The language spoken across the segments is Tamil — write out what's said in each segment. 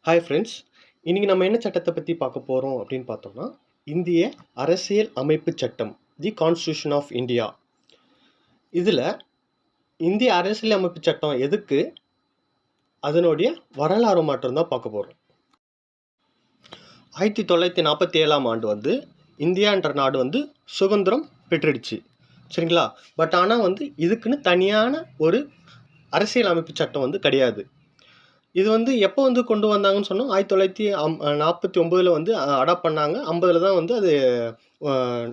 Hi friends. இன்றைக்கி நம்ம என்ன சட்டத்தை பற்றி பார்க்க போகிறோம் அப்படின்னு பார்த்தோம்னா, இந்திய அரசியல் அமைப்பு சட்டம், தி கான்ஸ்டியூஷன் ஆஃப் இந்தியா. இதில் இந்திய அரசியல் அமைப்பு சட்டம் எதுக்கு, அதனுடைய வரலாறு மாற்றம் தான் பார்க்க போகிறோம். 1947ஆம் ஆண்டு வந்து இந்தியான்ற நாடு வந்து சுதந்திரம் பெற்றுடுச்சு, சரிங்களா? பட் ஆனால் வந்து இதுக்குன்னு தனியான ஒரு அரசியல் அமைப்பு சட்டம் வந்து கிடையாது. இது வந்து எப்போ வந்து கொண்டு வந்தாங்கன்னு சொன்னோம், 1949 வந்து அடாப்ட் பண்ணாங்க. 50 தான் வந்து அது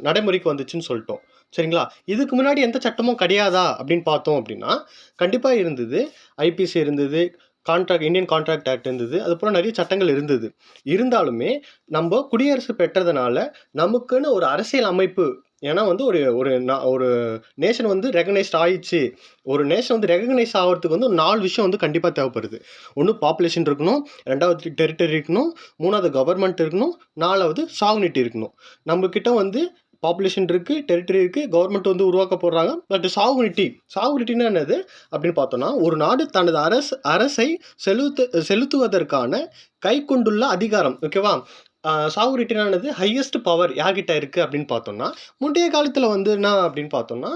நடைமுறைக்கு வந்துச்சுன்னு சொல்லிட்டோம், சரிங்களா? இதுக்கு முன்னாடி எந்த சட்டமும் கிடையாதா அப்படின்னு பார்த்தோம் அப்படின்னா, கண்டிப்பாக இருந்தது. ஐபிசி இருந்தது, இந்தியன் கான்ட்ராக்ட் ஆக்ட் இருந்தது, அது போல் நிறைய சட்டங்கள் இருந்தது. இருந்தாலுமே நம்ம குடியரசு பெற்றதுனால நமக்குன்னு ஒரு அரசியல் அமைப்பு, ஏன்னா வந்து ஒரு ஒரு ஒரு நேஷன் வந்து ரெகனைஸ்ட் ஆயிடுச்சு. ஒரு நேஷன் வந்து ரெகனைஸ் ஆகிறதுக்கு வந்து 4 விஷயம் வந்து கண்டிப்பாக தேவைப்படுது. ஒன்று பாப்புலேஷன் இருக்கணும், 2வது டெரிட்டரி இருக்கணும், 3வது கவர்மெண்ட் இருக்கணும், 4வது சாவர்னிட்டி இருக்கணும். நம்மக்கிட்ட வந்து பாப்புலேஷன் இருக்குது, டெரிட்டரி இருக்குது, கவர்மெண்ட் வந்து உருவாக்க போடுறாங்க. பட் சாவர்னிட்டின்னா என்னது அப்படின்னு பார்த்தோன்னா, ஒரு நாடு தனது அரசை செலுத்துவதற்கான கை கொண்டுள்ள அதிகாரம், ஓகேவா? சாவர்னிட்டினானது ஹையஸ்ட் பவர் யார்கிட்ட இருக்குது அப்படின்னு பார்த்தோம்னா, முந்தைய காலத்தில் வந்து என்ன அப்படின்னு பார்த்தோம்னா,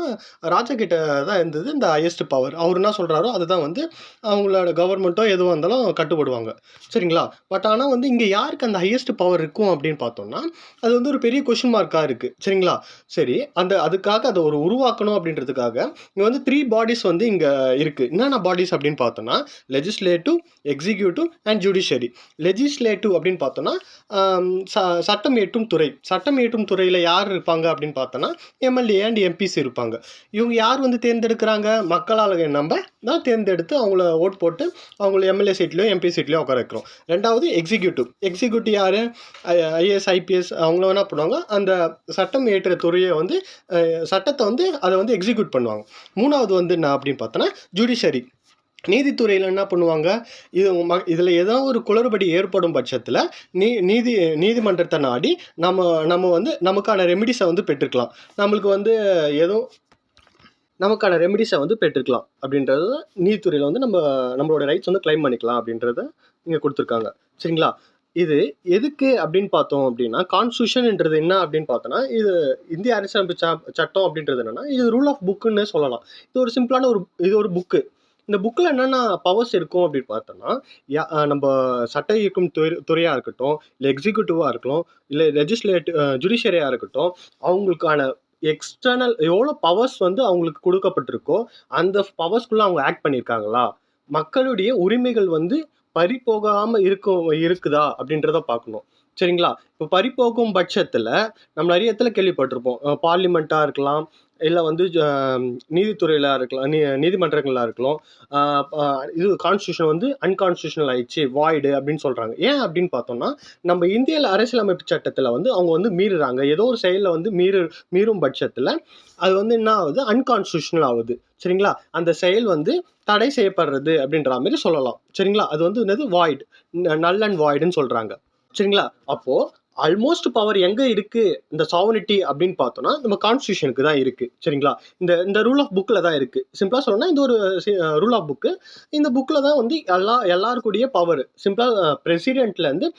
ராஜா கிட்ட தான் இருந்தது இந்த ஹையஸ்ட் பவர். அவர் என்ன சொல்கிறாரோ அதுதான் வந்து அவங்களோட கவர்மெண்ட்டோ எதுவாக இருந்தாலும் கட்டுப்படுவாங்க, சரிங்களா? பட் ஆனால் வந்து இங்கே யாருக்கு அந்த ஹையஸ்ட் பவர் இருக்கும் அப்படின்னு பார்த்தோம்னா, அது வந்து ஒரு பெரிய கொஷின் மார்க்காக இருக்குது, சரிங்களா? சரி, அதுக்காக அதை ஒரு உருவாக்கணும் அப்படின்றதுக்காக இங்கே வந்து 3 பாடிஸ் வந்து இங்கே இருக்குது. என்னென்ன பாடிஸ் அப்படின்னு பார்த்தோம்னா, legislative, executive and judiciary. Legislative அப்படின்னு பார்த்தோம்னா சட்டம் இயற்றும் துறை. சட்டம் இயற்றும் துறையில் யார் இருப்பாங்க அப்படின்னு பார்த்தோன்னா, எம்எல்ஏ அண்ட் எம்பிஸ் இருப்பாங்க. இவங்க யார் வந்து தேர்ந்தெடுக்கிறாங்க? மக்களால் நம்ம தான் தேர்ந்தெடுத்து அவங்கள ஓட் போட்டு அவங்கள எம்எல்ஏ சீட்லையோ எம்பி சீட்லையோ உட்கார வைக்கிறோம். 2வது எக்ஸிக்யூட்டிவ் யார்? ஐஏஎஸ் ஐபிஎஸ் அவங்கள என்ன பண்ணுவாங்க, அந்த சட்டம் இயற்ற துறையை வந்து சட்டத்தை வந்து அதை வந்து எக்ஸிக்யூட் பண்ணுவாங்க. 3வது வந்து என்ன அப்படின்னு பார்த்தோன்னா ஜுடிஷரி. நீதித்துறையில் என்ன பண்ணுவாங்க, இதில் ஏதோ ஒரு குளறுபடி ஏற்படும் பட்சத்தில் நீதிமன்றத்தை நாடி நம்ம வந்து நமக்கான ரெமிடிஸை வந்து பெற்றுக்கலாம். நம்மளுக்கு வந்து ஏதோ நமக்கான ரெமிடிஸை வந்து பெற்றுக்கலாம் அப்படின்றது நீதித்துறையில் வந்து நம்மளோட ரைட்ஸ் வந்து கிளைம் பண்ணிக்கலாம் அப்படின்றத இங்கே கொடுத்துருக்காங்க, சரிங்களா? இது எதுக்கு அப்படின்னு பார்த்தோம் அப்படின்னா, கான்ஸ்டியூஷன்ன்றது என்ன அப்படின்னு பார்த்தோன்னா, இது இந்திய அரசியலமைப்பு சட்டம் அப்படின்றது என்னென்னா, இது ரூல் ஆஃப் புக்குன்னு சொல்லலாம். இது ஒரு சிம்பிளான இது ஒரு புக்கு. இந்த புக்கில் என்னென்ன பவர்ஸ் இருக்கும் அப்படின்னு பார்த்தோன்னா, நம்ம சட்ட இயக்கும் துறையாக இருக்கட்டும், இல்லை எக்ஸிக்யூட்டிவாக இருக்கலாம், இல்லை ஜுடிஷியரியாக இருக்கட்டும், அவங்களுக்கான எக்ஸ்டர்னல் எவ்வளோ பவர்ஸ் வந்து அவங்களுக்கு கொடுக்கப்பட்டிருக்கோ அந்த பவர்ஸ்குள்ளே அவங்க ஆக்ட் பண்ணியிருக்காங்களா, மக்களுடைய உரிமைகள் வந்து பறிபோகாமல் இருக்குதா அப்படின்றத பார்க்கணும், சரிங்களா? இப்போ பறிபோகும் பட்சத்தில் நம்ம நிறைய இடத்துல கேள்விப்பட்டிருப்போம். பார்லிமெண்ட்டாக இருக்கலாம், இல்லை வந்து நீதித்துறையில் இருக்கலாம், நீதிமன்றங்களாக இருக்கலாம். இது கான்ஸ்டியூஷன் வந்து அன்கான்ஸ்டியூஷனல் ஆயிடுச்சு, வாய்டு அப்படின்னு சொல்கிறாங்க. ஏன் அப்படின்னு பார்த்தோம்னா, நம்ம இந்திய அரசியலமைப்பு சட்டத்தில் வந்து அவங்க வந்து மீறுறாங்க. ஏதோ ஒரு செயலில் வந்து மீறும் பட்சத்தில் அது வந்து என்ன ஆகுது, அன்கான்ஸ்டியூஷனல் ஆகுது, சரிங்களா? அந்த செயல் வந்து தடை செய்யப்படுறது அப்படின்ற மாதிரி சொல்லலாம், சரிங்களா? அது வந்து என்னது, வாய்டு, நல் அண்ட் வாய்டுன்னு சொல்கிறாங்க, சரிங்களா? அப்போது ஆல்மோஸ்ட் பவர் எங்கே இருக்குது இந்த சாவர்னிட்டி அப்படின்னு பார்த்தோன்னா, நம்ம கான்ஸ்டியூஷனுக்கு தான் இருக்குது, சரிங்களா? இந்த ரூல் ஆஃப் புக்கில் தான் இருக்குது. சிம்பிளாக சொல்லணும்னா இது ஒரு ரூல் ஆஃப் புக்கு. இந்த புக்கில் தான் வந்து எல்லாருக்கூடிய பவர், சிம்பிளாக பிரசிடென்ட்லேருந்து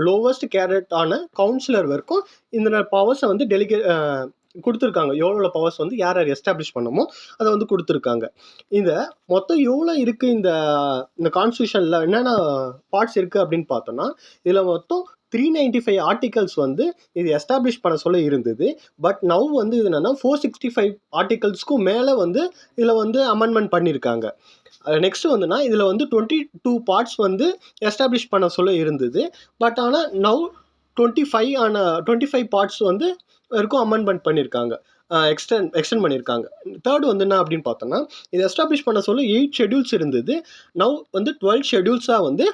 லோவஸ்ட் கேரட்டான கவுன்சிலர் வரைக்கும் இந்த பவர்ஸை வந்து கொடுத்துருக்காங்க. எவ்வளோ பவர்ஸ் வந்து யார் எஸ்டாப்ளிஷ் பண்ணமோ அதை வந்து கொடுத்துருக்காங்க. இந்த மொத்தம் எவ்வளோ இருக்குது இந்த கான்ஸ்டியூஷனில் என்னென்ன பார்ட்ஸ் இருக்குது அப்படின்னு பார்த்தோன்னா, இதில் மொத்தம் 395 ஆர்டிகல்ஸ் வந்து இது எஸ்டாப்ளிஷ் பண்ண சொல்ல இருந்தது. பட் நவ் வந்து இது என்னென்னா 465 ஆர்டிகல்ஸ்க்கும் மேலே வந்து இதில் வந்து அமெண்ட்மெண்ட் பண்ணியிருக்காங்க. நெக்ஸ்ட் வந்துன்னா இதில் வந்து 22 பார்ட்ஸ் வந்து எஸ்டாப்ளிஷ் பண்ண சொல்ல இருந்தது. பட் ஆனால் நவ் 25 பார்ட்ஸ் வந்து வரைக்கும் அமெண்ட்மெண்ட் பண்ணியிருக்காங்க, எக்ஸ்டெண்ட் பண்ணியிருக்காங்க. தேர்ட் வந்து என்ன அப்படின்னு பார்த்தோன்னா, இது எஸ்டாப்ளிஷ் பண்ண சொல்ல 8 ஷெட்யூல்ஸ் இருந்தது. நவ் வந்து 12 ஷெட்யூல்ஸாக வந்து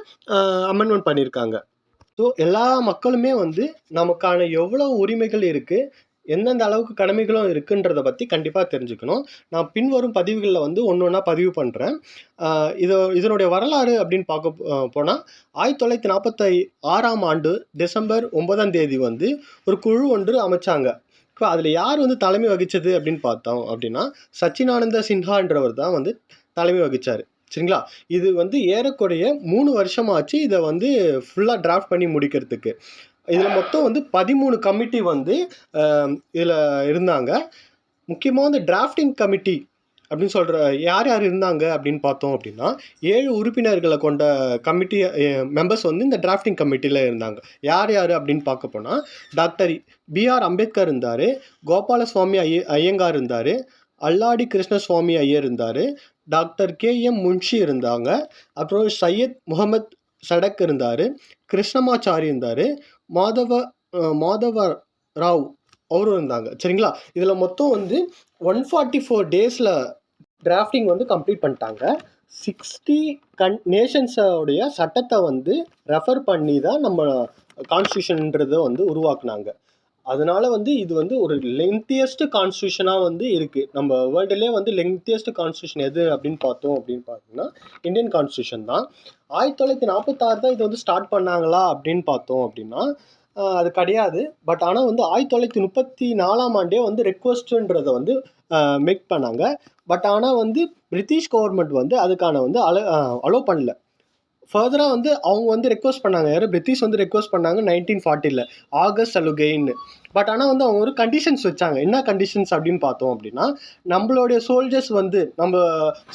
அமெண்ட்மெண்ட் பண்ணியிருக்காங்க. ஸோ எல்லா மக்களுமே வந்து நமக்கான எவ்வளோ உரிமைகள் இருக்குது, எந்தெந்த அளவுக்கு கடமைகளும் இருக்குன்றதை பற்றி கண்டிப்பாக தெரிஞ்சுக்கணும். நான் பின்வரும் பதிவுகளில் வந்து ஒன்று ஒன்றா பதிவு பண்ணுறேன். இதனுடைய வரலாறு அப்படின்னு பார்க்க போனால், 1946ஆம் ஆண்டு டிசம்பர் 9ஆம் தேதி வந்து ஒரு குழு ஒன்று அமைச்சாங்க. இப்போ அதில் யார் வந்து தலைமை வகித்தது அப்படின்னு பார்த்தோம் அப்படின்னா, சச்சினானந்த சின்ஹான்றவர் தான் வந்து தலைமை வகித்தார், சரிங்களா? இது வந்து ஏறக்குறைய 3 வருஷமாச்சு இதை வந்து ஃபுல்லாக டிராஃப்ட் பண்ணி முடிக்கிறதுக்கு. இதில் மொத்தம் வந்து 13 கமிட்டி வந்து இதில் இருந்தாங்க. முக்கியமாக வந்து டிராஃப்டிங் கமிட்டி அப்படின்னு சொல்கிற யார் யார் இருந்தாங்க அப்படின்னு பார்த்தோம் அப்படின்னா 7 உறுப்பினர்களை கொண்ட கமிட்டி மெம்பர்ஸ் வந்து இந்த டிராஃப்டிங் கமிட்டியில் இருந்தாங்க. யார் யார் அப்படின்னு பார்க்க போனால் டாக்டர் பிஆர் அம்பேத்கர் இருந்தார், கோபாலசுவாமி ஐயங்கார் இருந்தார், அல்லாடி கிருஷ்ணசுவாமி ஐயர் இருந்தார், டாக்டர் கேஎம் முன்ஷி இருந்தாங்க, அப்புறம் சையத் முகமது சடக் இருந்தார், கிருஷ்ணமாச்சாரி இருந்தார், மாதவ ராவ் அவரும் இருந்தாங்க. சரிங்களா? இதில் மொத்தம் வந்து 144 டேஸில் டிராஃப்டிங் வந்து கம்ப்ளீட் பண்ணிட்டாங்க. 60 நேஷன்ஸோடைய சட்டத்தை வந்து ரெஃபர் பண்ணி தான் நம்ம கான்ஸ்டியூஷன்ன்றதை வந்து உருவாக்குனாங்க. அதனால வந்து இது வந்து ஒரு லென்த்தியஸ்ட் கான்ஸ்டியூஷனாக வந்து இருக்குது. நம்ம வேர்ல்டுலேயே வந்து லென்த்தியஸ்ட் கான்ஸ்டியூஷன் எது அப்படின்னு பார்த்தீங்கன்னா இந்தியன் கான்ஸ்டியூஷன் தான். 1946 தான் இது வந்து ஸ்டார்ட் பண்ணாங்களா அப்படின்னு பார்த்தோம் அப்படின்னா அது கிடையாது. பட் ஆனால் வந்து 1934ஆம் ஆண்டே வந்து ரெக்வஸ்ட்டுன்றதை வந்து மேக் பண்ணாங்க. பட் ஆனால் வந்து பிரிட்டிஷ் கவர்மெண்ட் வந்து அதுக்கான வந்து அலோவ் பண்ணல. ஃபர்தராக வந்து அவங்க வந்து ரெக்வஸ்ட் பண்ணாங்க, யாரும் பிரிட்டிஷ் வந்து ரெக்வஸ்ட் பண்ணாங்க 1940 ஆகஸ்ட் சலுகைன்னு. பட் ஆனால் வந்து அவங்க ஒரு கண்டிஷன்ஸ் வச்சாங்க. என்ன கண்டிஷன்ஸ் அப்படின்னு பார்த்தோம் அப்படின்னா, நம்மளுடைய சோல்ஜர்ஸ் வந்து நம்ம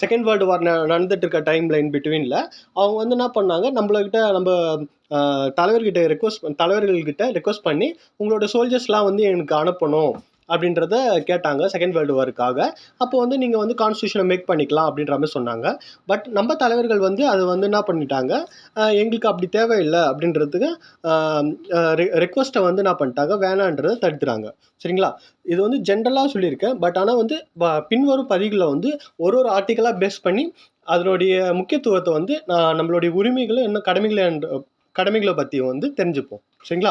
செகண்ட் வேர்ல்டு வார் நடந்துட்டு இருக்க டைம் லைன் பிட்வீனில் அவங்க வந்து என்ன பண்ணாங்க, நம்ம தலைவர்கள்கிட்ட ரெக்வஸ்ட் பண்ணி உங்களோட சோல்ஜர்ஸ்லாம் வந்து எனக்கு அனுப்பணும் அப்படின்றத கேட்டாங்க செகண்ட் வேர்ல்டு வாருக்காக. அப்போ வந்து நீங்கள் வந்து கான்ஸ்டியூஷனை மேக் பண்ணிக்கலாம் அப்படின்ற மாதிரி சொன்னாங்க. பட் நம்ம தலைவர்கள் வந்து அதை வந்து என்ன பண்ணிட்டாங்க, எங்களுக்கு அப்படி தேவையில்லை அப்படின்றதுக்கு ரெக்வஸ்ட்டை வந்து என்ன பண்ணிட்டாங்க, வேணான்றதை தடுத்துறாங்க. சரிங்களா? இது வந்து ஜென்ரலாக சொல்லியிருக்கேன். பட் ஆனால் வந்து பின்வரும் பதிவுகளில் வந்து ஒரு ஆர்டிக்கலாக பேஸ் பண்ணி அதனுடைய முக்கியத்துவத்தை வந்து நம்மளுடைய உரிமைகளை என்ன கடமைகளை பற்றி வந்து தெரிஞ்சுப்போம். சரிங்களா?